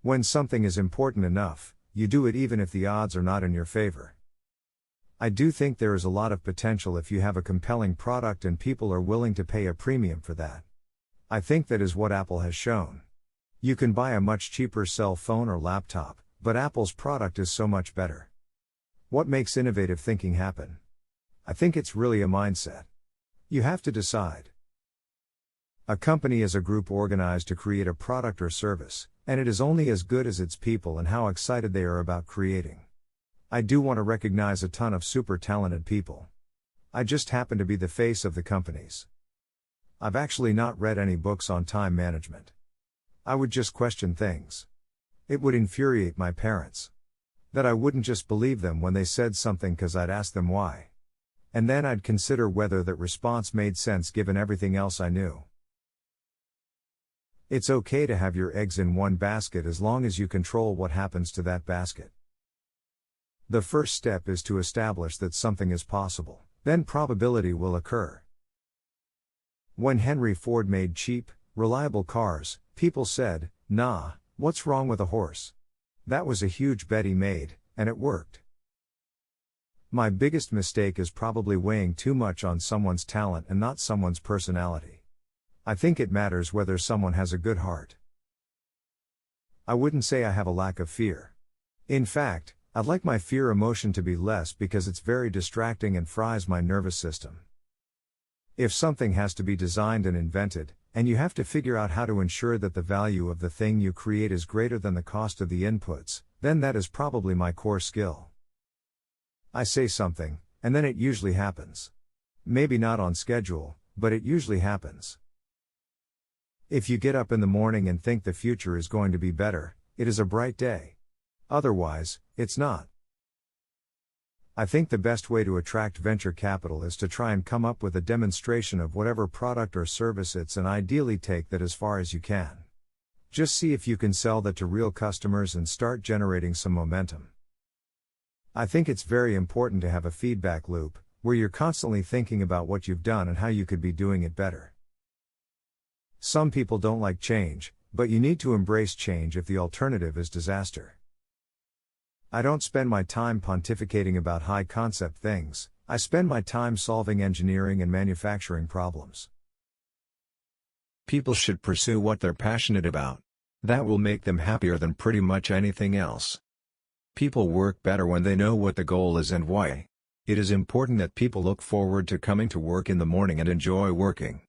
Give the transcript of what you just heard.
When something is important enough, you do it even if the odds are not in your favor. I do think there is a lot of potential if you have a compelling product and people are willing to pay a premium for that. I think that is what Apple has shown. You can buy a much cheaper cell phone or laptop, but Apple's product is so much better. What makes innovative thinking happen? I think it's really a mindset. You have to decide. A company is a group organized to create a product or service, and it is only as good as its people and how excited they are about creating. I do want to recognize a ton of super talented people. I just happen to be the face of the companies. I've actually not read any books on time management. I would just question things. It would infuriate my parents. That I wouldn't just believe them when they said something because I'd ask them why. And then I'd consider whether that response made sense given everything else I knew. It's okay to have your eggs in one basket as long as you control what happens to that basket. The first step is to establish that something is possible, then probability will occur. When Henry Ford made cheap, reliable cars, people said, "Nah, what's wrong with a horse?" That was a huge bet he made, and it worked. My biggest mistake is probably weighing too much on someone's talent and not someone's personality. I think it matters whether someone has a good heart. I wouldn't say I have a lack of fear. In fact, I'd like my fear emotion to be less because it's very distracting and fries my nervous system. If something has to be designed and invented, and you have to figure out how to ensure that the value of the thing you create is greater than the cost of the inputs, then that is probably my core skill. I say something, and then it usually happens. Maybe not on schedule, but it usually happens. If you get up in the morning and think the future is going to be better, it is a bright day. Otherwise, it's not. I think the best way to attract venture capital is to try and come up with a demonstration of whatever product or service it's and ideally take that as far as you can. Just see if you can sell that to real customers and start generating some momentum. I think it's very important to have a feedback loop, where you're constantly thinking about what you've done and how you could be doing it better. Some people don't like change, but you need to embrace change if the alternative is disaster. I don't spend my time pontificating about high-concept things, I spend my time solving engineering and manufacturing problems. People should pursue what they're passionate about. That will make them happier than pretty much anything else. People work better when they know what the goal is and why. It is important that people look forward to coming to work in the morning and enjoy working.